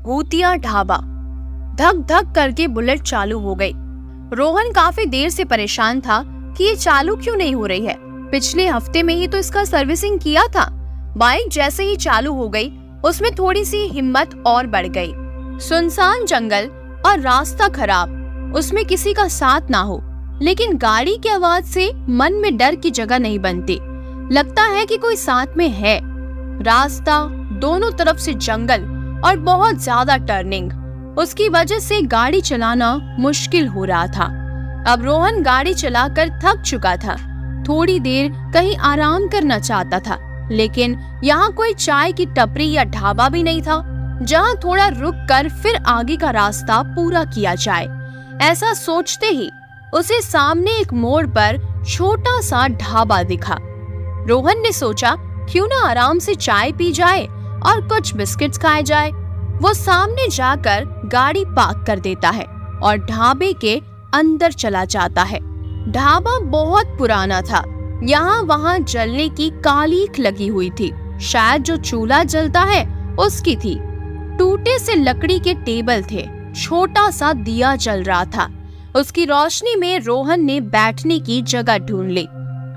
भूतिया ढाबा। धक धक करके बुलेट चालू हो गई। रोहन काफी देर से परेशान था कि ये चालू क्यों नहीं हो रही है। पिछले हफ्ते में ही तो इसका सर्विसिंग किया था। बाइक जैसे ही चालू हो गई, उसमें थोड़ी सी हिम्मत और बढ़ गई। सुनसान जंगल और रास्ता खराब, उसमें किसी का साथ ना हो, लेकिन गाड़ी की आवाज से मन में डर की जगह नहीं बनती। लगता है कि कोई साथ में है। रास्ता, दोनों तरफ से जंगल और बहुत ज्यादा टर्निंग, उसकी वजह से गाड़ी चलाना मुश्किल हो रहा था। अब रोहन गाड़ी चलाकर थक चुका था। थोड़ी देर कहीं आराम करना चाहता था, लेकिन यहाँ कोई चाय की टपरी या ढाबा भी नहीं था जहाँ थोड़ा रुक कर फिर आगे का रास्ता पूरा किया जाए। ऐसा सोचते ही उसे सामने एक मोड़ पर छोटा सा ढाबा दिखा। रोहन ने सोचा क्यों ना आराम से चाय पी जाए और कुछ बिस्किट्स खाए जाए। वो सामने जाकर गाड़ी पार्क कर देता है और ढाबे के अंदर चला जाता है। ढाबा बहुत पुराना था। यहाँ वहाँ जलने की कालीख लगी हुई थी। शायद जो चूल्हा जलता है उसकी थी। टूटे से लकड़ी के टेबल थे। छोटा सा दिया जल रहा था। उसकी रोशनी में रोहन ने बैठने की जगह ढूंढ ली।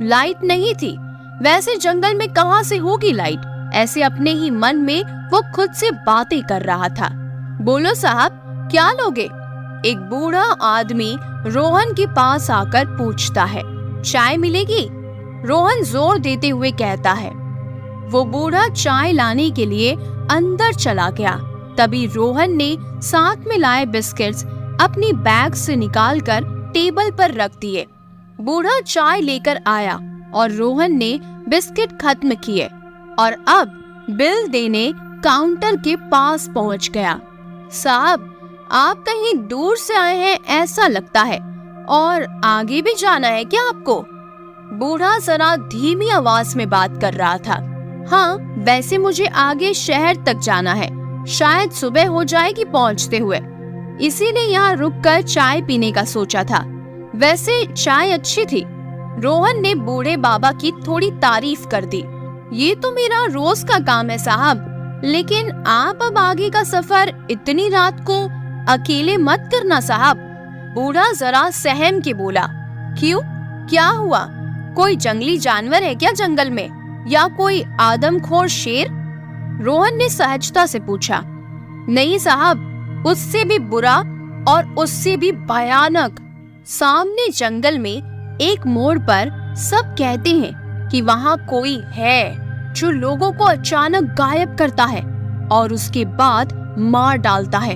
लाइट नहीं थी। वैसे जंगल में कहाँ से होगी लाइट? ऐसे अपने ही मन में वो खुद से बातें कर रहा था। बोलो साहब, क्या लोगे? एक बूढ़ा आदमी रोहन के पास आकर पूछता है। चाय मिलेगी? रोहन जोर देते हुए कहता है। वो बूढ़ा चाय लाने के लिए अंदर चला गया। तभी रोहन ने साथ में लाए बिस्किट्स अपनी बैग से निकालकर टेबल पर रख दिए। बूढ़ा चाय लेकर आया और रोहन ने बिस्किट खत्म किए और अब बिल देने काउंटर के पास पहुंच गया। साहब, आप कहीं दूर से आए हैं ऐसा लगता है, और आगे भी जाना है क्या आपको? बूढ़ा जरा धीमी आवाज में बात कर रहा था। हाँ, वैसे मुझे आगे शहर तक जाना है। शायद सुबह हो जाएगी पहुंचते हुए, इसीलिए यहाँ रुककर चाय पीने का सोचा था। वैसे चाय अच्छी थी। रोहन ने बूढ़े बाबा की थोड़ी तारीफ कर दी। ये तो मेरा रोज का काम है साहब, लेकिन आप अब आगे का सफर इतनी रात को अकेले मत करना साहब। बूढ़ा जरा सहम के बोला। क्यों, क्या हुआ? कोई जंगली जानवर है क्या जंगल में, या कोई आदमखोर शेर? रोहन ने सहजता से पूछा। नहीं साहब, उससे भी बुरा और उससे भी भयानक। सामने जंगल में एक मोड़ पर सब कहते हैं कि वहाँ कोई है जो लोगों को अचानक गायब करता है और उसके बाद मार डालता है।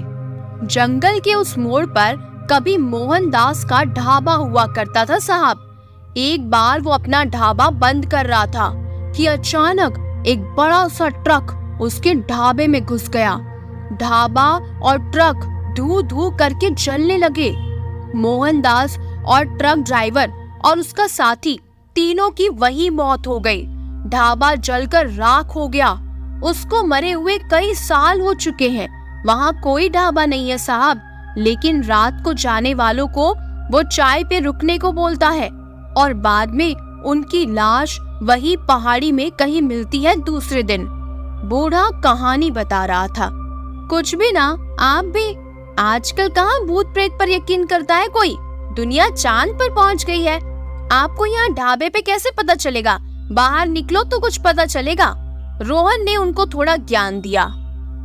जंगल के उस मोड़ पर कभी मोहनदास का ढाबा हुआ करता था साहब। एक बार वो अपना ढाबा बंद कर रहा था कि अचानक एक बड़ा सा ट्रक उसके ढाबे में घुस गया। ढाबा और ट्रक धू धू करके जलने लगे। मोहनदास और ट्रक ड्राइवर और उसका साथी, तीनों की वही मौत हो गई। ढाबा जलकर राख हो गया। उसको मरे हुए कई साल हो चुके हैं। वहाँ कोई ढाबा नहीं है साहब, लेकिन रात को जाने वालों को वो चाय पे रुकने को बोलता है और बाद में उनकी लाश वही पहाड़ी में कहीं मिलती है दूसरे दिन। बूढ़ा कहानी बता रहा था। कुछ भी ना, आप भी। आजकल कहाँ भूत प्रेत पर यकीन करता है कोई? दुनिया चांद पर पहुँच गई है। आपको यहाँ ढाबे पे कैसे पता चलेगा? बाहर निकलो तो कुछ पता चलेगा। रोहन ने उनको थोड़ा ज्ञान दिया।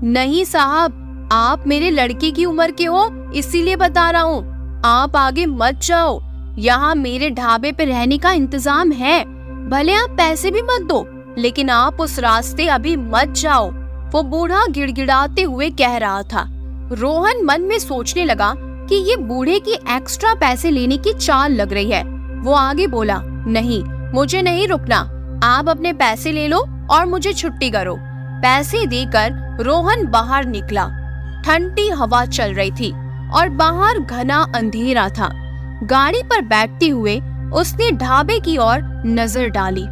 नहीं साहब, आप मेरे लड़के की उम्र के हो, इसीलिए बता रहा हूँ। आप आगे मत जाओ। यहाँ मेरे ढाबे पे रहने का इंतजाम है। भले आप पैसे भी मत दो, लेकिन आप उस रास्ते अभी मत जाओ। वो बूढ़ा गिड़गिड़ाते हुए कह रहा था। रोहन मन में सोचने लगा कि ये बूढ़े की एक्स्ट्रा पैसे लेने की चाल लग रही है। वो आगे बोला। नहीं, मुझे नहीं रुकना। आप अपने पैसे ले लो और मुझे छुट्टी करो। पैसे देकर रोहन बाहर निकला। ठंडी हवा चल रही थी और बाहर घना अंधेरा था। गाड़ी पर बैठते हुए उसने ढाबे की ओर नजर डाली।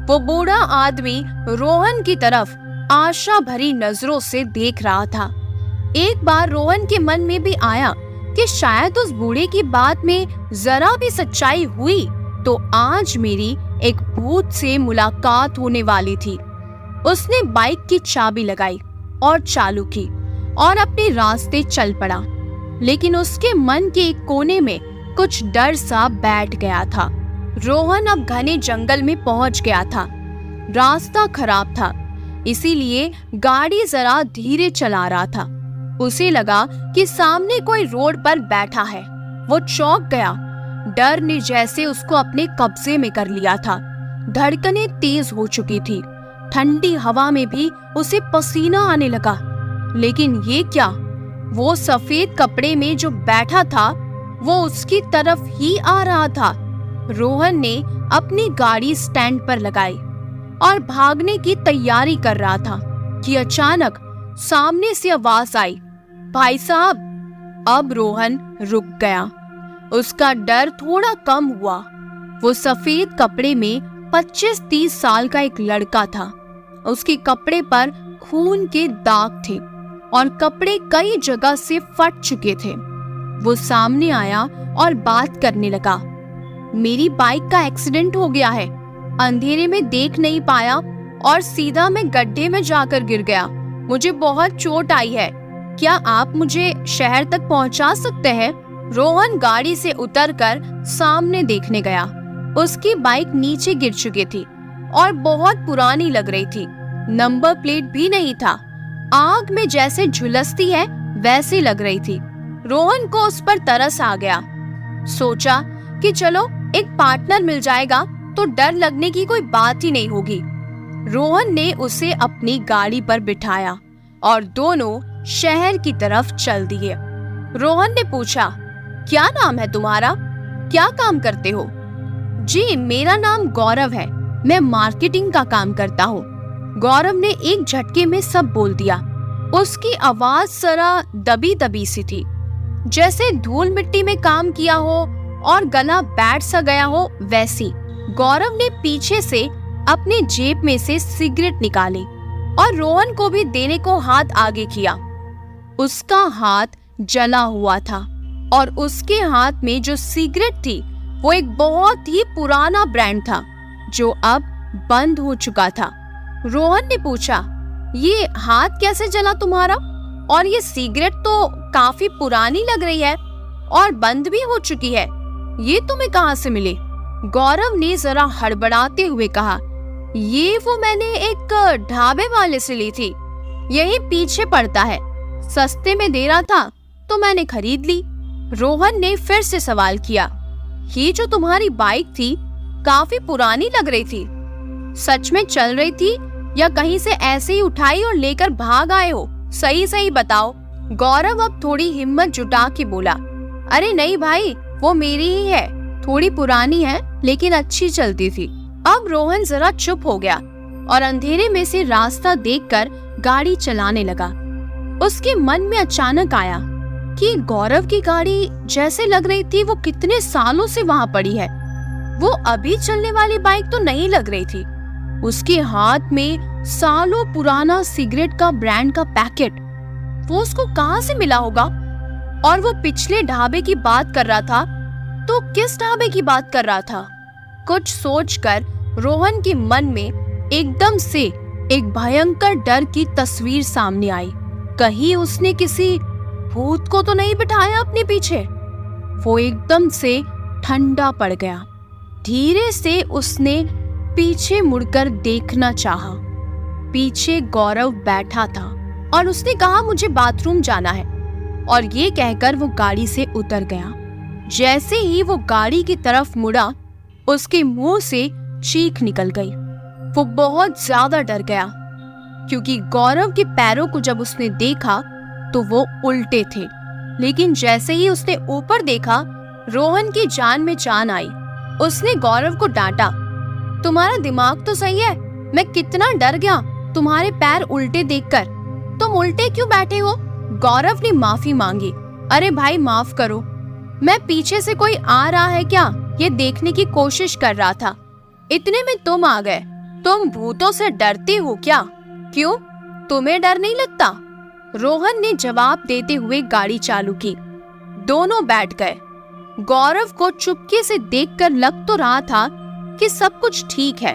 वो बूढ़ा आदमी रोहन की तरफ आशा भरी नजरों से देख रहा था। एक बार रोहन के मन में भी आया कि शायद उस बूढ़े की बात में जरा भी सच्चाई हुई तो आज मेरी एक भूत से मुलाकात होने वाली थी। उसने बाइक की चाबी लगाई और चालू की और अपने रास्ते चल पड़ा, लेकिन उसके मन के एक कोने में कुछ डर सा बैठ गया था। रोहन अब घने जंगल में पहुंच गया था। रास्ता खराब था, इसीलिए गाड़ी जरा धीरे चला रहा था। उसे लगा कि सामने कोई रोड पर बैठा है। वो चौंक गया। डर ने जैसे उसको अपने कब्जे में कर लिया था। धड़कनें तेज हो चुकी थी। ठंडी हवा में भी उसे पसीना आने लगा। लेकिन ये क्या? वो सफेद कपड़े में जो बैठा था वो उसकी तरफ ही आ रहा था। रोहन ने अपनी गाड़ी स्टैंड पर लगाई और भागने की तैयारी कर रहा था कि अचानक सामने से आवाज आई, भाई साहब। अब रोहन रुक गया। उसका डर थोड़ा कम हुआ। वो सफेद कपड़े में 25-30 साल का एक लड़का था। उसके कपड़े पर खून के दाग थे और कपड़े कई जगह से फट चुके थे। वो सामने आया और बात करने लगा। मेरी बाइक का एक्सीडेंट हो गया है। अंधेरे में देख नहीं पाया और सीधा मैं गड्ढे में जाकर गिर गया। मुझे बहुत चोट आई है। क्या आप मुझे शहर तक पहुंचा सकते हैं? रोहन गाड़ी से उतरकर सामने देखने गया। उसकी बाइक नीचे गिर चुकी थी और बहुत पुरानी लग रही थी। नंबर प्लेट भी नहीं था। आग में जैसे झुलसती है वैसे लग रही थी। रोहन को उस पर तरस आ गया। सोचा कि चलो एक पार्टनर मिल जाएगा तो डर लगने की कोई बात ही नहीं होगी। रोहन ने उसे अपनी गाड़ी पर बिठाया और दोनों शहर की तरफ चल दिए। रोहन ने पूछा, क्या नाम है तुम्हारा? क्या काम करते हो? जी, मेरा नाम गौरव है। मैं मार्केटिंग का काम करता हूँ। गौरव ने एक झटके में सब बोल दिया। उसकी आवाज जरा दबी दबी सी थी, जैसे धूल मिट्टी में काम किया हो और गला बैठ सा गया हो वैसी। गौरव ने पीछे से अपने जेब में से सिगरेट निकाली और रोहन को भी देने को हाथ आगे किया। उसका हाथ जला हुआ था और उसके हाथ में जो सिगरेट थी वो एक बहुत ही पुराना ब्रांड था जो अब बंद हो चुका था। रोहन ने पूछा, ये हाथ कैसे जला तुम्हारा? और ये सिगरेट तो काफी पुरानी लग रही है और बंद भी हो चुकी है। ये तुम्हें कहाँ से मिली? गौरव ने जरा हड़बड़ाते हुए कहा, ये वो मैंने एक ढाबे वाले से ली थी। यही पीछे पड़ता है। सस्ते में दे रहा था तो मैंने खरीद ली। रोहन ने फिर से सवाल किया, ये जो तुम्हारी बाइक थी काफी पुरानी लग रही थी। सच में चल रही थी या कहीं से ऐसे ही उठाई और लेकर भाग आए हो? सही सही बताओ। गौरव अब थोड़ी हिम्मत जुटा के बोला, अरे नहीं भाई, वो मेरी ही है। थोड़ी पुरानी है लेकिन अच्छी चलती थी। अब रोहन जरा चुप हो गया और अंधेरे में से रास्ता देखकर गाड़ी चलाने लगा। उसके मन में अचानक आया कि गौरव की गाड़ी जैसे लग रही थी वो कितने सालों से वहाँ पड़ी है। वो अभी चलने वाली बाइक तो नहीं लग रही थी। उसके हाथ में सालों पुराना सिगरेट का ब्रांड का पैकेट, वो उसको कहाँ से मिला होगा? और वो पिछले ढाबे की बात कर रहा था तो किस ढाबे की बात कर रहा था? कुछ सोचकर रोहन के मन में एकदम से एक भयंकर डर की तस्वीर सामने आई। कहीं उसने किसी भूत को तो नहीं बिठाया अपने पीछे? वो एकदम से ठंडा पड़ गया। धीरे से उसने पीछे मुड़कर देखना चाहा। पीछे गौरव बैठा था और उसने कहा, मुझे बाथरूम जाना है, और ये कहकर वो गाड़ी से उतर गया। जैसे ही वो गाड़ी की तरफ मुड़ा, उसके मुंह से चीख निकल गई। वो बहुत ज्यादा डर गया क्योंकि गौरव के पैरों को जब उसने देखा तो वो उल्टे थे। लेकिन जैसे ही उसने ऊपर देखा, रोहन की जान में जान आई। उसने गौरव को डांटा, तुम्हारा दिमाग तो सही है। मैं कितना डर गया तुम्हारे पैर उल्टे देखकर। तुम उल्टे क्यों बैठे हो? गौरव ने माफी मांगी। अरे भाई माफ करो, मैं पीछे से कोई आ रहा है क्या ये देखने की कोशिश कर रहा था। इतने में तुम आ गए। तुम भूतों से डरते हो क्या? क्यों, तुम्हें डर नहीं लगता? रोहन ने जवाब देते हुए गाड़ी चालू की। दोनों बैठ गए। गौरव को चुपके से देखकर लग तो रहा था कि सब कुछ ठीक है।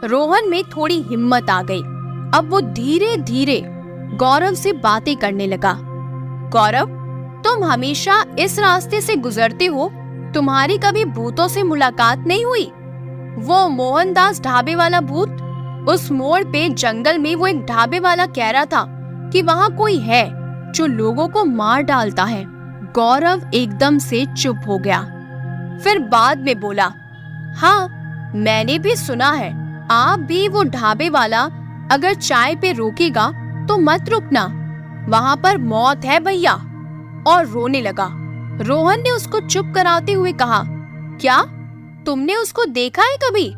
रोहन में थोड़ी हिम्मत आ गई। अब वो धीरे धीरे गौरव से बातें करने लगा। गौरव, तुम हमेशा इस रास्ते से गुजरते हो, तुम्हारी कभी भूतों से मुलाकात नहीं हुई? वो मोहनदास ढाबे वाला भूत, उस मोड़ पे जंगल में वो एक ढाबे वाला कह रहा था कि वहाँ कोई है जो लोगों को मार डालता है। गौरव एकदम से चुप हो गया, फिर बाद में बोला, हाँ मैंने भी सुना है। आप भी वो ढाबे वाला अगर चाय पे रोकेगा तो मत रुकना, वहाँ पर मौत है भैया। और रोने लगा। रोहन ने उसको चुप कराते हुए कहा, क्या तुमने उसको देखा है कभी?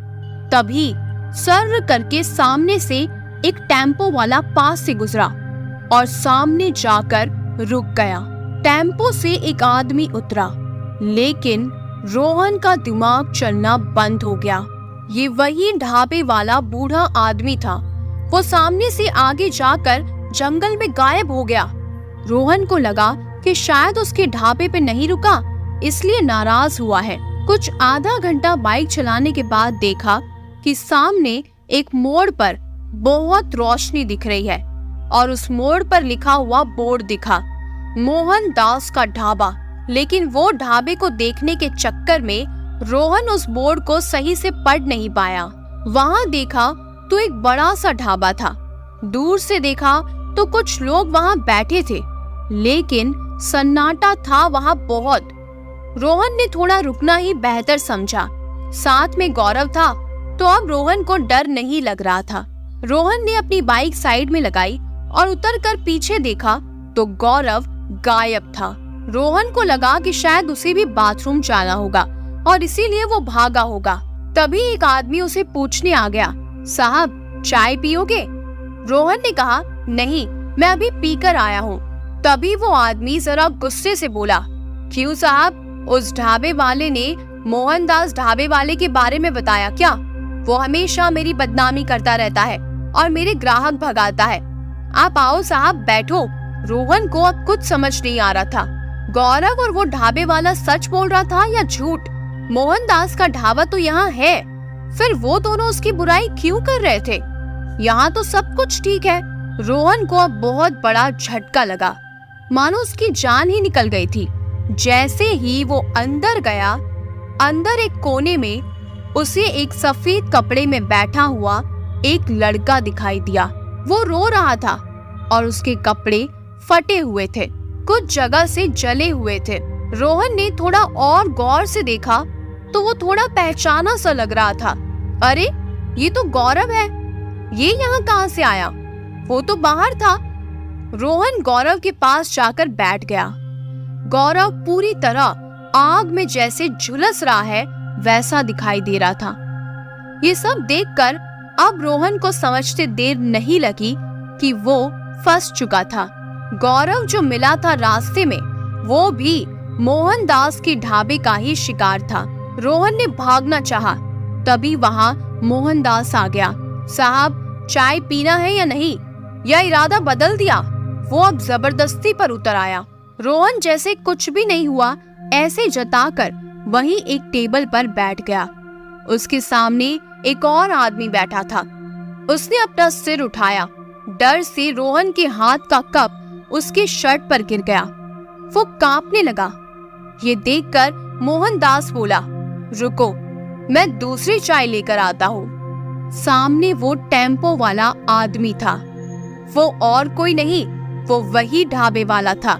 तभी सर्र करके सामने से एक टेम्पो वाला पास से गुजरा और सामने जाकर रुक गया। टेम्पो से एक आदमी उतरा, लेकिन रोहन का दिमाग चलना बंद हो गया। ये वही ढाबे वाला बूढ़ा आदमी था। वो सामने से आगे जाकर जंगल में गायब हो गया। रोहन को लगा कि शायद उसके ढाबे पे नहीं रुका, इसलिए नाराज हुआ है। कुछ आधा घंटा बाइक चलाने के बाद देखा कि सामने एक मोड़ पर बहुत रोशनी दिख रही है और उस मोड़ पर लिखा हुआ बोर्ड दिखा, मोहनदास का ढाबा। लेकिन वो ढाबे को देखने के चक्कर में रोहन उस बोर्ड को सही से पढ़ नहीं पाया। वहाँ देखा तो एक बड़ा सा ढाबा था। दूर से देखा तो कुछ लोग वहाँ बैठे थे, लेकिन सन्नाटा था वहाँ बहुत। रोहन ने थोड़ा रुकना ही बेहतर समझा। साथ में गौरव था तो अब रोहन को डर नहीं लग रहा था। रोहन ने अपनी बाइक साइड में लगाई और उतरकर पीछे देखा तो गौरव गायब था। रोहन को लगा कि शायद उसे भी बाथरूम जाना होगा और इसीलिए वो भागा होगा। तभी एक आदमी उसे पूछने आ गया, साहब चाय पियोगे? रोहन ने कहा, नहीं मैं अभी पीकर आया हूँ। तभी वो आदमी जरा गुस्से से बोला, क्यों साहब, उस ढाबे वाले ने मोहनदास ढाबे वाले के बारे में बताया क्या? वो हमेशा मेरी बदनामी करता रहता है और मेरे ग्राहक भगाता है। आप आओ साहब बैठो। रोहन को अब कुछ समझ नहीं आ रहा था, गौरव और वो ढाबे वाला सच बोल रहा था या झूठ। मोहनदास का ढाबा तो यहाँ है, फिर वो दोनों उसकी बुराई क्यों कर रहे थे? यहाँ तो सब कुछ ठीक है। रोहन को अब बहुत बड़ा झटका लगा, मानो उसकी जान ही निकल गई थी। जैसे ही वो अंदर गया, अंदर एक कोने में उसे एक सफेद कपड़े में बैठा हुआ एक लड़का दिखाई दिया। वो रो रहा था और उसके कपड़े फटे हुए थे, कुछ जगह से जले हुए थे। रोहन ने थोड़ा और गौर से देखा तो वो थोड़ा पहचाना सा लग रहा था। अरे ये तो गौरव है, ये यहाँ कहाँ से आया? वो तो बाहर था। रोहन गौरव के पास जाकर बैठ गया। गौरव पूरी तरह आग में जैसे झुलस रहा है वैसा दिखाई दे रहा था। ये सब देखकर अब रोहन को समझते देर नहीं लगी कि वो फंस चुका था। गौरव जो मिला था रास्ते में, वो भी मोहनदास के ढाबे का ही शिकार था। रोहन ने भागना चाहा, तभी वहाँ मोहनदास आ गया। साहब चाय पीना है या नहीं? यह इरादा बदल दिया। वो अब जबरदस्ती पर उतर आया। रोहन जैसे कुछ भी नहीं हुआ ऐसे जताकर वहीं एक टेबल पर बैठ गया। उसके सामने एक और आदमी बैठा था। उसने अपना सिर उठाया। डर से रोहन के हाथ का कप उसके शर्ट पर गिर गया। वो कांपने लगा। ये देखकर मोहनदास बोला, रुको मैं दूसरी चाय लेकर आता हूँ। सामने वो टेम्पो वाला आदमी था। वो और कोई नहीं, वो वही ढाबे वाला था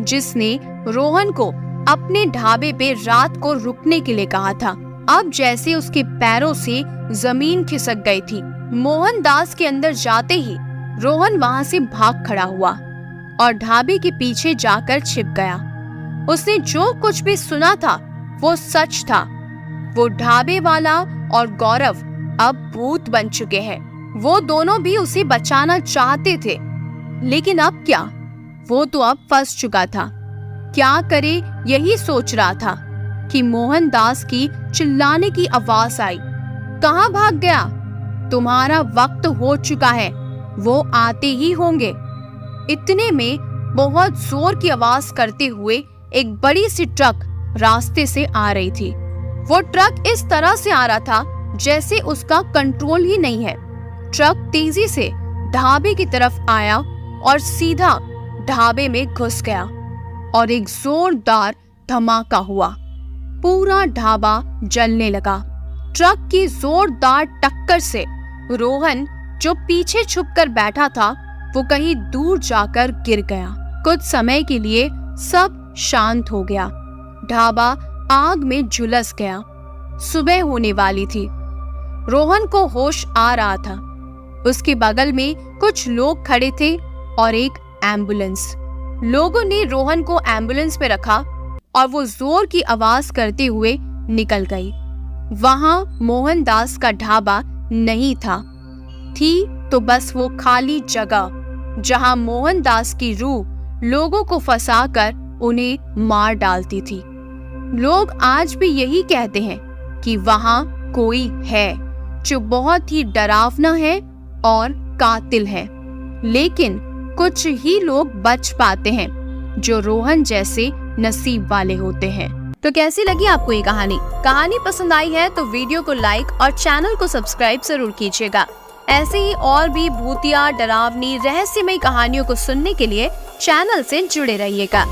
जिसने रोहन को अपने ढाबे पे रात को रुकने के लिए कहा था। अब जैसे उसके पैरों से जमीन खिसक गई थी। मोहनदास के अंदर जाते ही रोहन वहां से भाग खड़ा हुआ और ढाबे के पीछे जाकर छिप गया। उसने जो कुछ भी सुना था वो सच था। वो ढाबे वाला और गौरव अब भूत बन चुके हैं। वो दोनों भी उसे बचाना चाहते थे, लेकिन अब क्या? वो तो अब फंस चुका था। क्या करे यही सोच रहा था कि मोहनदास की चिल्लाने की आवाज आई, कहाँ भाग गया? तुम्हारा वक्त हो चुका है, वो आते ही होंगे। इतने में बहुत जोर की आवाज करते हुए एक बड़ी सी ट्रक रास्ते से आ रही थी। वो ट्रक इस तरह से आ रहा था जैसे उसका कंट्रोल ही नहीं है। ट्रक तेजी से ढाबे की तरफ आया और सीधा ढाबे में घुस गया और एक जोरदार धमाका हुआ। पूरा ढाबा जलने लगा। ट्रक की जोरदार टक्कर से रोहन, जो पीछे छुपकर बैठा था, वो कहीं दूर जाकर गिर गया। कुछ समय के लिए सब शांत हो गया। ढाबा आग में झुलस गया। सुबह होने वाली थी। रोहन को होश आ रहा था। उसके बगल में कुछ लोग खड़े थे और एक एम्बुलेंस। लोगों ने रोहन को एम्बुलेंस पे रखा और वो जोर की आवाज करते हुए निकल गई। वहां मोहनदास का ढाबा नहीं था, थी तो बस वो खाली जगह जहां मोहनदास की रूह लोगों को फंसाकर उन्हें मार डालती थी। लोग आज भी यही कहते हैं कि वहां कोई है जो बहुत ही डरावना है और कातिल है, लेकिन कुछ ही लोग बच पाते हैं जो रोहन जैसे नसीब वाले होते हैं। तो कैसी लगी आपको ये कहानी? कहानी पसंद आई है तो वीडियो को लाइक और चैनल को सब्सक्राइब जरूर कीजिएगा। ऐसे ही और भी भूतिया, डरावनी, रहस्यमय कहानियों को सुनने के लिए चैनल से जुड़े रहिएगा।